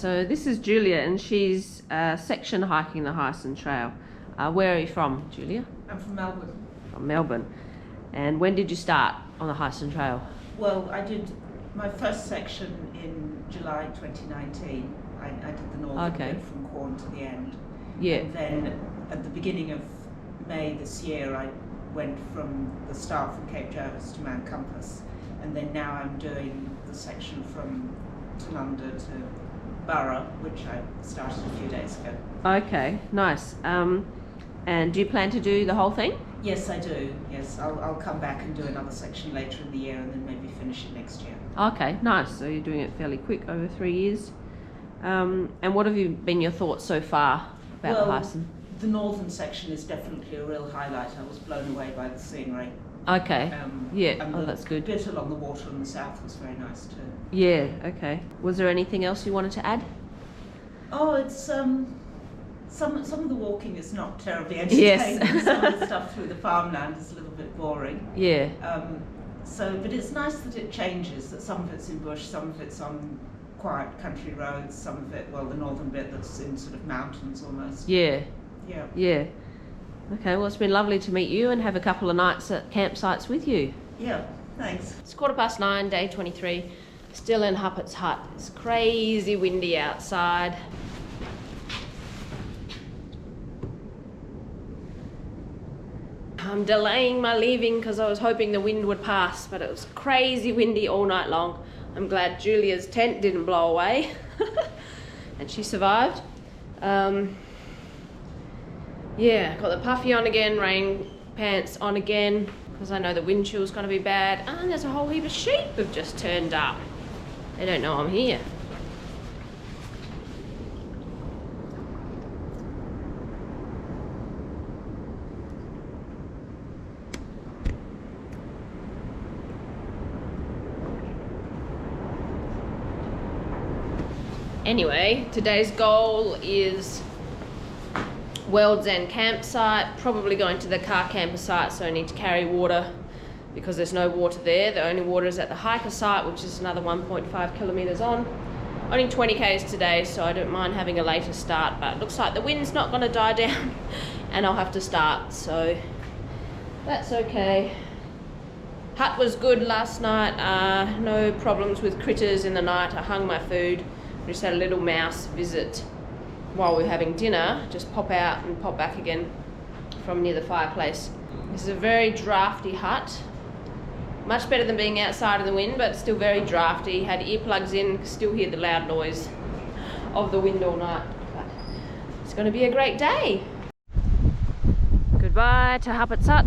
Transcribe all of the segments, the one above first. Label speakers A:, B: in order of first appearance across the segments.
A: so this is Julia, and she's section hiking the Heysen Trail. Where are you from, Julia?
B: I'm from Melbourne.
A: From Melbourne. And when did you start on the Heysen Trail?
B: Well, I did my first section in July 2019. I did the northern bit from Corn to the end.
A: Yeah.
B: And then at the beginning of May this year, I went from the start from Cape Jervis to Mount Compass. And then now I'm doing the section from Tanunda to Burra, which I started a few days ago.
A: Okay, nice. And do you plan to do the whole thing?
B: Yes, I do. Yes, I'll come back and do another section later in the year and then maybe finish it next year.
A: Okay, nice. So you're doing it fairly quick, over 3 years. And what have been your thoughts so far about the Heysen?
B: The northern section is definitely a real highlight. I was blown away by the scenery.
A: Okay. Yeah.
B: And
A: that's good.
B: The bit along the water in the south was very nice too.
A: Yeah. Okay. Was there anything else you wanted to add?
B: Oh, it's some of the walking is not terribly entertaining.
A: Yes.
B: Some of the stuff through the farmland is a little bit boring.
A: Yeah.
B: But it's nice that it changes. That some of it's in bush, some of it's on quiet country roads, some of it, well, the northern bit that's in sort of mountains almost.
A: Yeah.
B: Yeah.
A: Yeah. Okay, well, it's been lovely to meet you and have a couple of nights at campsites with you.
B: Yeah, thanks.
A: It's 9:15, day 23, still in Huppatz hut. It's crazy windy outside. I'm delaying my leaving because I was hoping the wind would pass, but it was crazy windy all night long. I'm glad Julia's tent didn't blow away and she survived. Yeah, got the puffy on again, rain pants on again, because I know the wind chill's going to be bad. And there's a whole heap of sheep have just turned up. They don't know I'm here. Anyway, today's goal is World's End campsite, probably going to the car camper site, so I need to carry water because there's no water there. The only water is at the hiker site, which is another 1.5 kilometres on. Only 20 k's today, so I don't mind having a later start, but it looks like the wind's not going to die down and I'll have to start, so that's okay. Hut was good last night, no problems with critters in the night. I hung my food, just had a little mouse visit while we were having dinner, just pop out and pop back again from near the fireplace. This is a very drafty hut. Much better than being outside in the wind, but still very drafty. Had earplugs in, still hear the loud noise of the wind all night. But it's going to be a great day. Goodbye to Huppatz hut.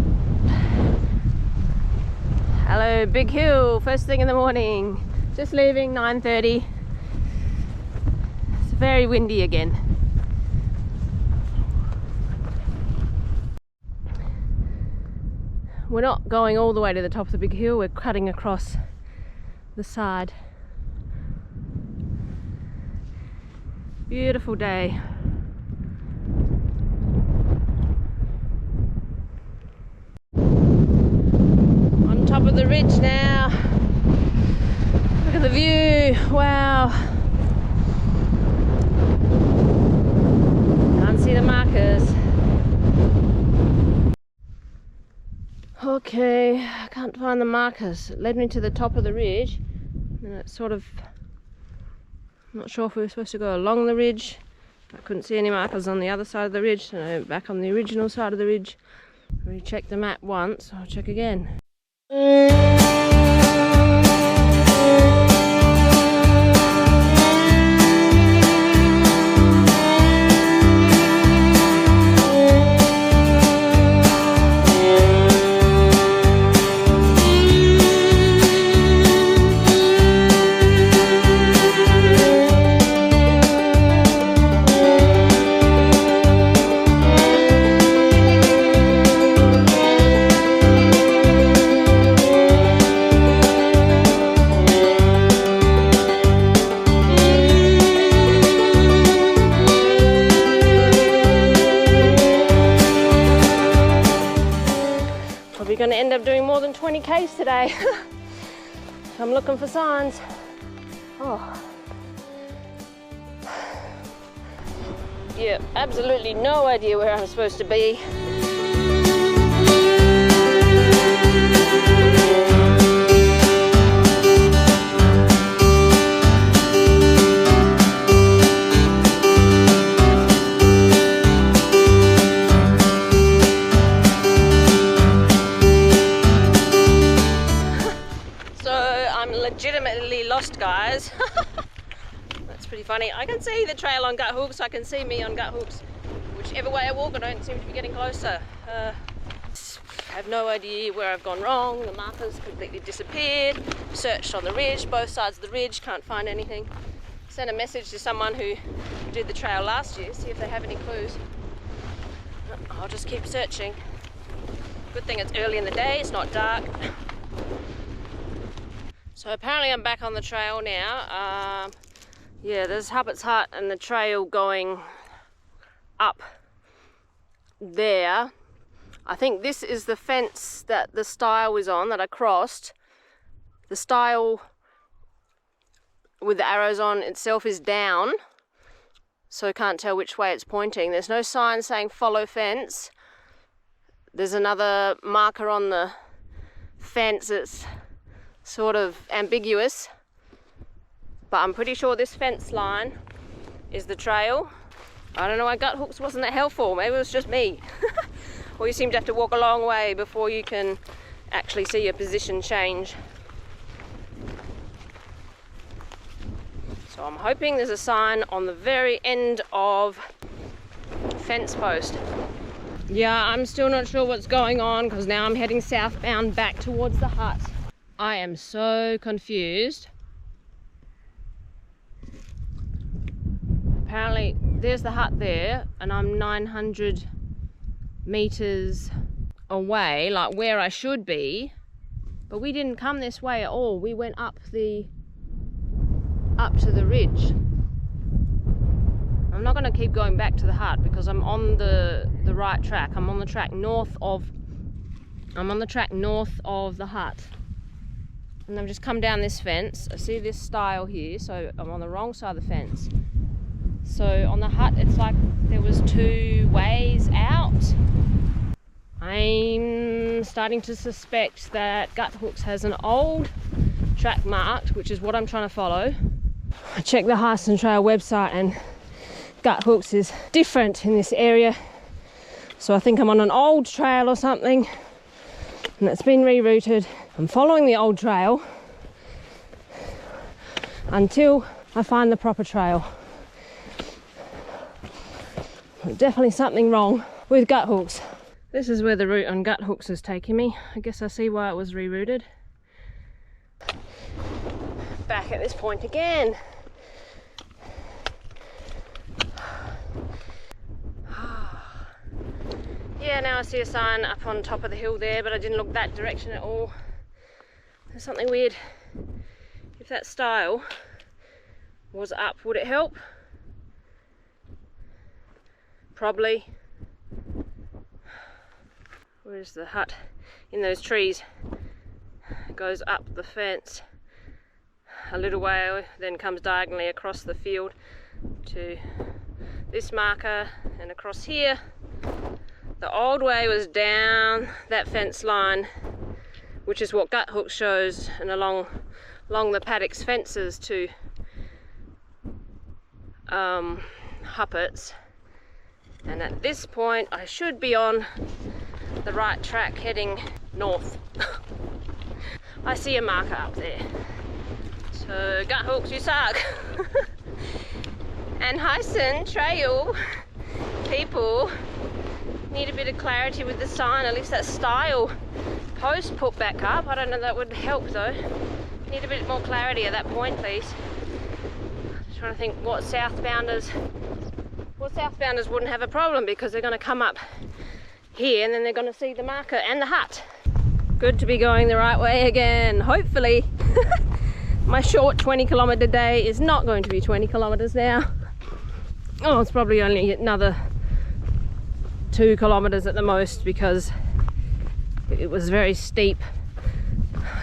A: Hello, Big Hill, first thing in the morning. Just leaving, 9:30. It's very windy again. We're not going all the way to the top of the big hill, we're cutting across the side. Beautiful day. On top of the ridge now. Look at the view, wow. Can't see the markers. Okay, I can't find the markers. It led me to the top of the ridge, and it's sort of, I'm not sure if we were supposed to go along the ridge. I couldn't see any markers on the other side of the ridge, so I went back on the original side of the ridge. I already checked the map once, I'll check again. Going to end up doing more than 20 k's today. I'm looking for signs. Oh, Yeah, absolutely no idea where I'm supposed to be. Legitimately lost, guys. That's pretty funny. I can see the trail on gut hooks, I can see me on gut hooks. Whichever way I walk, I don't seem to be getting closer. I have no idea where I've gone wrong. The markers completely disappeared. Searched on the ridge, both sides of the ridge, can't find anything. Sent a message to someone who did the trail last year, see if they have any clues. I'll just keep searching. Good thing it's early in the day, it's not dark. So apparently I'm back on the trail now. Yeah, there's Huppatz Hut and the trail going up there. I think this is the fence that the stile was on that I crossed. The stile with the arrows on itself is down, so I can't tell which way it's pointing. There's no sign saying follow fence. There's another marker on the fence that's sort of ambiguous, but I'm pretty sure this fence line is the trail. I don't know why gut hooks wasn't that helpful. Maybe it was just me. Or you seem to have to walk a long way before you can actually see your position change. So I'm hoping there's a sign on the very end of fence post. Yeah, I'm still not sure what's going on because now I'm heading southbound back towards the hut. I am so confused. Apparently there's the hut there and I'm 900 meters away, like where I should be, but we didn't come this way at all. We went up to the ridge. I'm not going to keep going back to the hut because I'm on the right track. I'm on the track north of the hut. And I've just come down this fence. I see this stile here, so I'm on the wrong side of the fence. So on the hut, it's like there was two ways out. I'm starting to suspect that Gut Hooks has an old track marked, which is what I'm trying to follow. I checked the Heysen Trail website and Gut Hooks is different in this area. So I think I'm on an old trail or something, and it's been rerouted. I'm following the old trail until I find the proper trail. There's definitely something wrong with Gut Hooks. This is where the route on Gut Hooks is taking me. I guess I see why it was rerouted. Back at this point again. Yeah, now I see a sign up on top of the hill there, but I didn't look that direction at all. There's something weird. If that stile was up, would it help? Probably. Where's the hut? In those trees. It goes up the fence a little way, then comes diagonally across the field to this marker and across here. The old way was down that fence line, which is what Gut Hook shows, and along the paddocks fences to Huppatz. And at this point I should be on the right track heading north. I see a marker up there. So Gut Hooks, you suck. And Heysen Trail people need a bit of clarity with the sign, at least that stile post put back up. I don't know, that would help though. Need a bit more clarity at that point, please. Just trying to think what southbounders wouldn't have a problem, because they're going to come up here and then they're going to see the marker and the hut. Good to be going the right way again, hopefully. My short 20-kilometre day is not going to be 20 kilometres now. Oh, it's probably only another 2 kilometres at the most, because it was very steep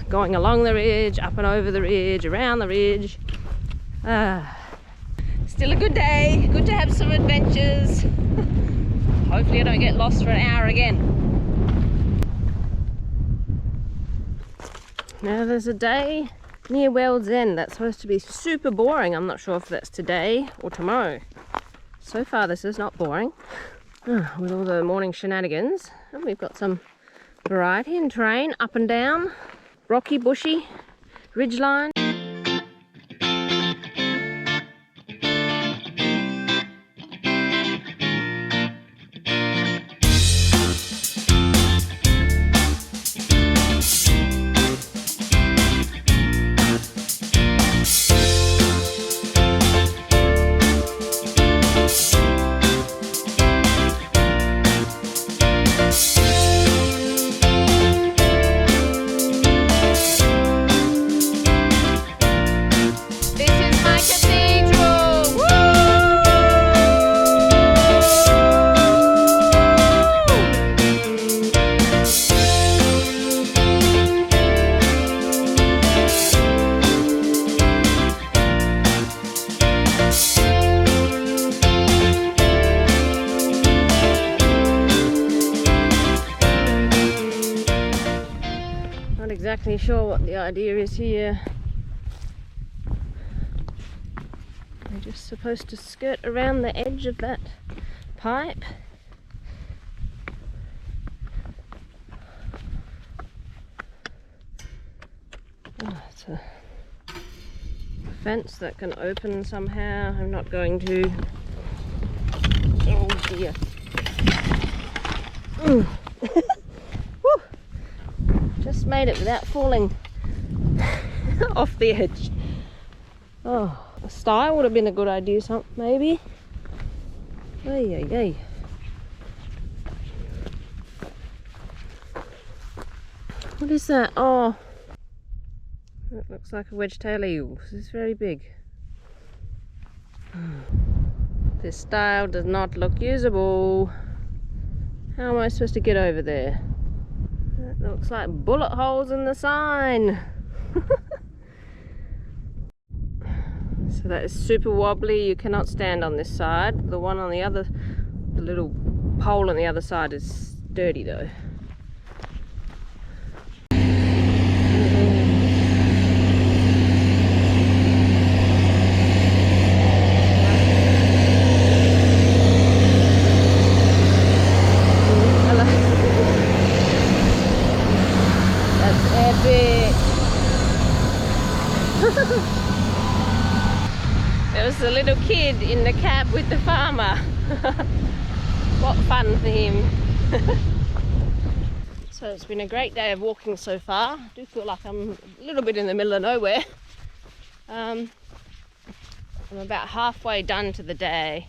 A: going along the ridge, up and over the ridge, around the ridge. Still a good day. Good to have some adventures. Hopefully I don't get lost for an hour again. Now there's a day near World's End that's supposed to be super boring. I'm not sure if that's today or tomorrow. So far this is not boring. With all the morning shenanigans. And we've got some variety in terrain, up and down, rocky, bushy, ridgeline. Exactly sure what the idea is here. We're just supposed to skirt around the edge of that pipe. Oh, it's a fence that can open somehow. I'm not going to. Oh dear. Just made it without falling off the edge. Oh, a stile would have been a good idea, maybe. Ay, ay, ay. What is that? Oh, that looks like a wedge-tailed eel. This is very big. This stile does not look usable. How am I supposed to get over there? That looks like bullet holes in the sign. So that is super wobbly. You cannot stand on this side. The one on the other, the little pole on the other side is sturdy though. There was a little kid in the cab with the farmer. What fun for him. So it's been a great day of walking so far. I do feel like I'm a little bit in the middle of nowhere. I'm about halfway done to the day,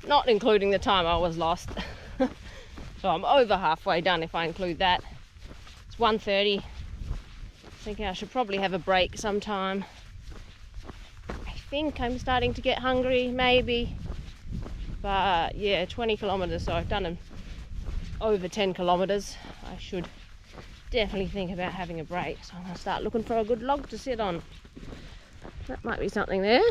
A: not including the time I was lost. So I'm over halfway done if I include that. It's 1:30. Thinking I should probably have a break sometime. I think I'm starting to get hungry, maybe. But yeah, 20 kilometres, so I've done over 10 kilometres. I should definitely think about having a break. So I'm going to start looking for a good log to sit on. That might be something there.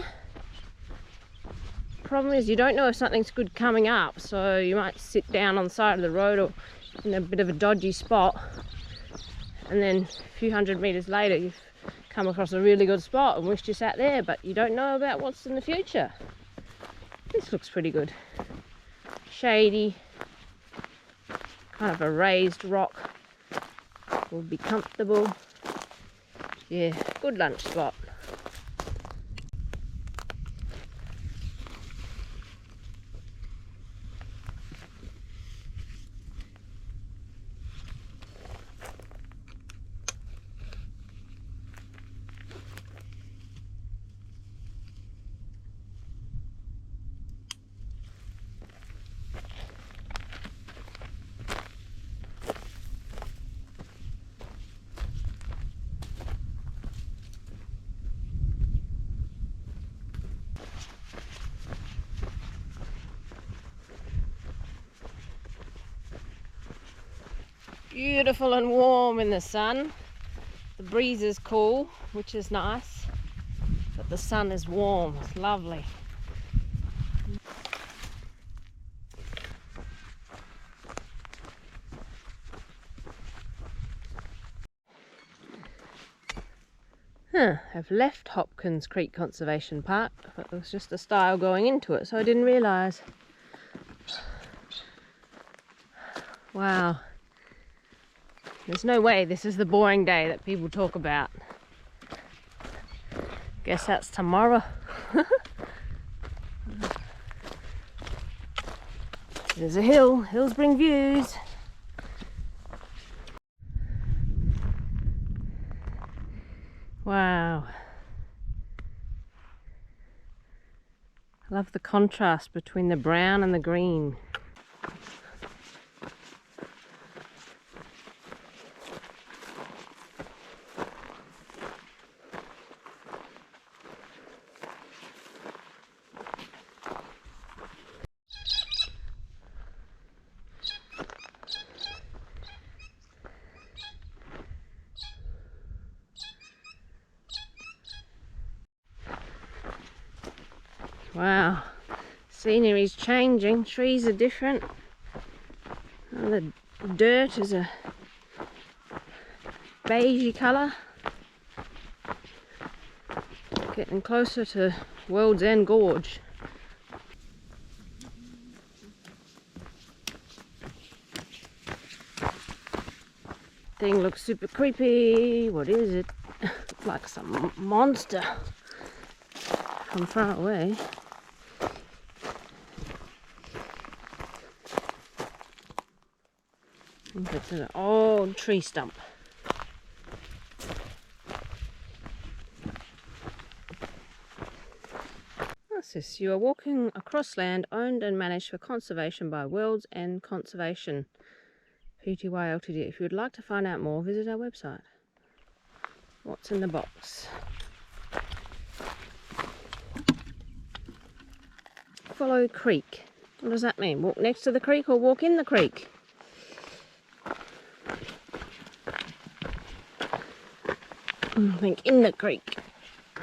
A: Problem is you don't know if something's good coming up, so you might sit down on the side of the road or in a bit of a dodgy spot. And then a few hundred metres later you've come across a really good spot and wished you sat there, but you don't know about what's in the future. This looks pretty good. Shady, kind of a raised rock. Will be comfortable. Yeah, good lunch spot. Beautiful and warm in the sun. The breeze is cool, which is nice, but the sun is warm. It's lovely. I've left Hopkins Creek Conservation Park, but there was just a stile going into it, so I didn't realise. Wow. There's no way this is the boring day that people talk about. Guess that's tomorrow. There's a hill. Hills bring views. Wow. I love the contrast between the brown and the green. Wow, scenery's changing, trees are different, and the dirt is a beigey colour. Getting closer to World's End Gorge. Thing looks super creepy. What is it? Like some monster from far away. It's an old tree stump. What's this? You are walking across land owned and managed for conservation by World's End Conservation Pty Ltd. If you would like to find out more, visit our website. What's in the box? Follow creek. What does that mean? Walk next to the creek or walk in the creek? I think in the creek.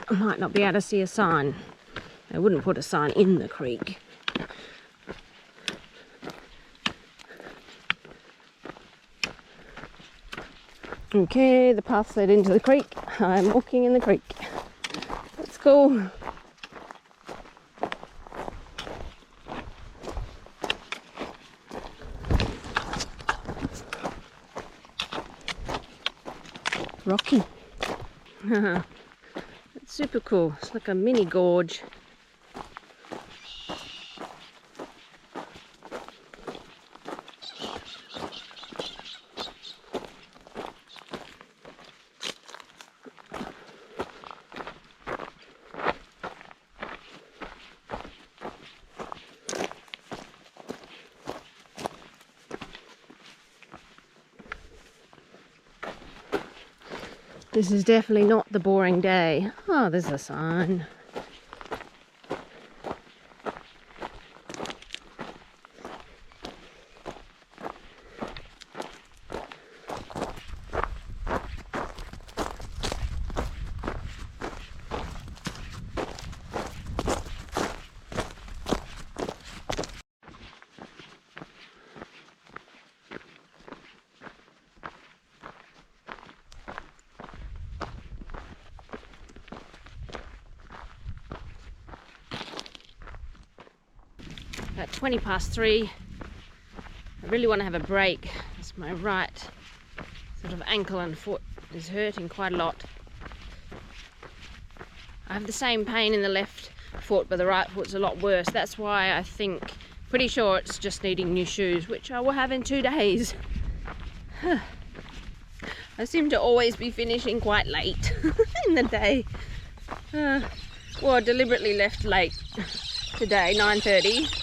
A: I might not be able to see a sign. They wouldn't put a sign in the creek. Okay, the path led into the creek. I'm walking in the creek. That's cool. Rocky. It's super cool. It's like a mini gorge. This is definitely not the boring day. Oh, there's a sign. At 3:20. I really want to have a break. It's my right sort of ankle and foot is hurting quite a lot. I have the same pain in the left foot, but the right foot's a lot worse. That's why I think, pretty sure it's just needing new shoes, which I will have in 2 days. I seem to always be finishing quite late in the day. Well, I deliberately left late today, 9:30.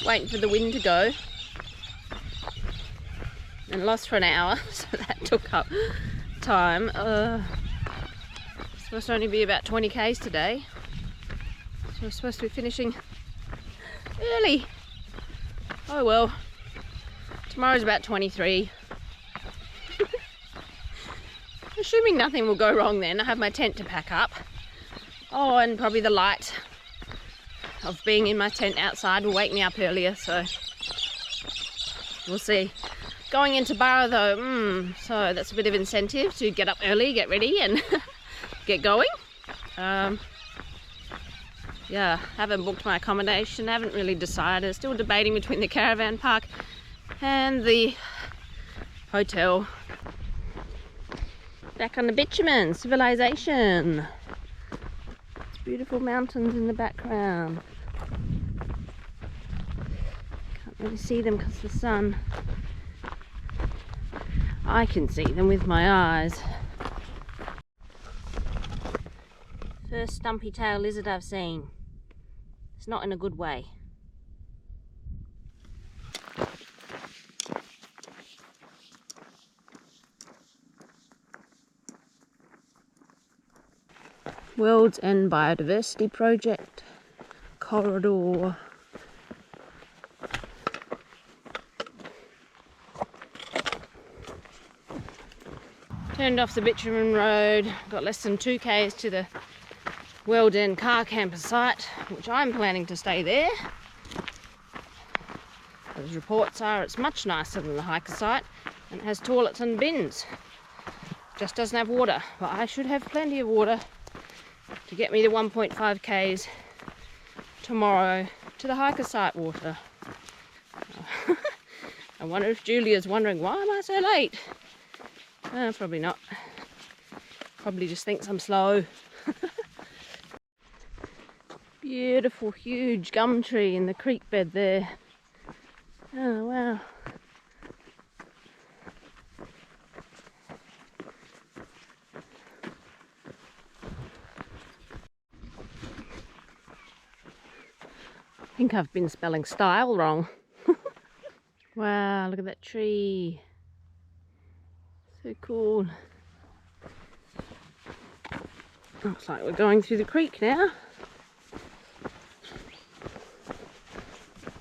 A: Waiting for the wind to go, and lost for an hour, so that took up time. It's supposed to only be about 20 k's today, so we're supposed to be finishing early. Oh well, tomorrow's about 23. Assuming nothing will go wrong then. I have my tent to pack up. Oh, and probably the light of being in my tent outside will wake me up earlier, so we'll see. Going into Barra though, so that's a bit of incentive to get up early, get ready and get going. Yeah, haven't booked my accommodation, haven't really decided, still debating between the caravan park and the hotel. Back on the bitumen, civilization. It's beautiful mountains in the background. Can't really see them because of the sun. I can see them with my eyes. First stumpy tail lizard I've seen. It's not in a good way. World's End Biodiversity Project corridor. Turned off the bitumen road, got less than 2 k's to the World's End car camper site, which I'm planning to stay there. As reports are, it's much nicer than the hiker site and it has toilets and bins. Just doesn't have water, but I should have plenty of water to get me the 1.5 k's tomorrow to the hiker site water. I wonder if Julia's wondering, why am I so late? Probably not. Probably just thinks I'm slow. Beautiful huge gum tree in the creek bed there. Oh wow. I think I've been spelling style wrong. Wow, look at that tree. So cool. Looks like we're going through the creek now.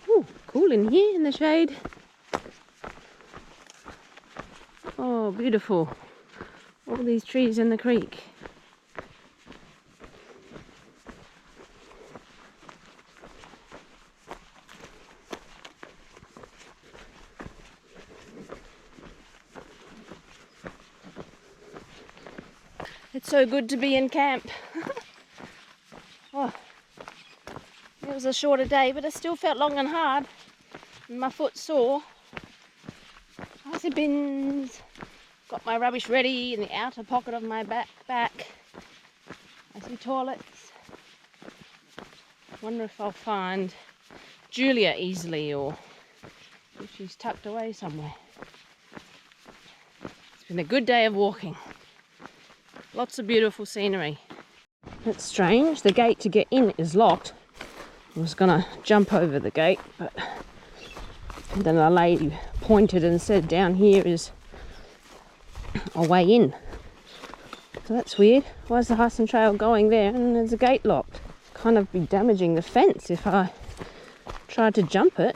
A: Ooh, cool in here in the shade. Oh, beautiful. All these trees in the creek. It's so good to be in camp. Oh, it was a shorter day, but it still felt long and hard. And my foot's sore. Icy bins. Got my rubbish ready in the outer pocket of my backpack. Icy toilets. Wonder if I'll find Julia easily or if she's tucked away somewhere. It's been a good day of walking. Lots of beautiful scenery. It's strange, the gate to get in is locked. I was gonna jump over the gate, but then a lady pointed and said down here is a way in. So that's weird. Why is the Heysen Trail going there and there's a gate locked? Kind of be damaging the fence if I tried to jump it.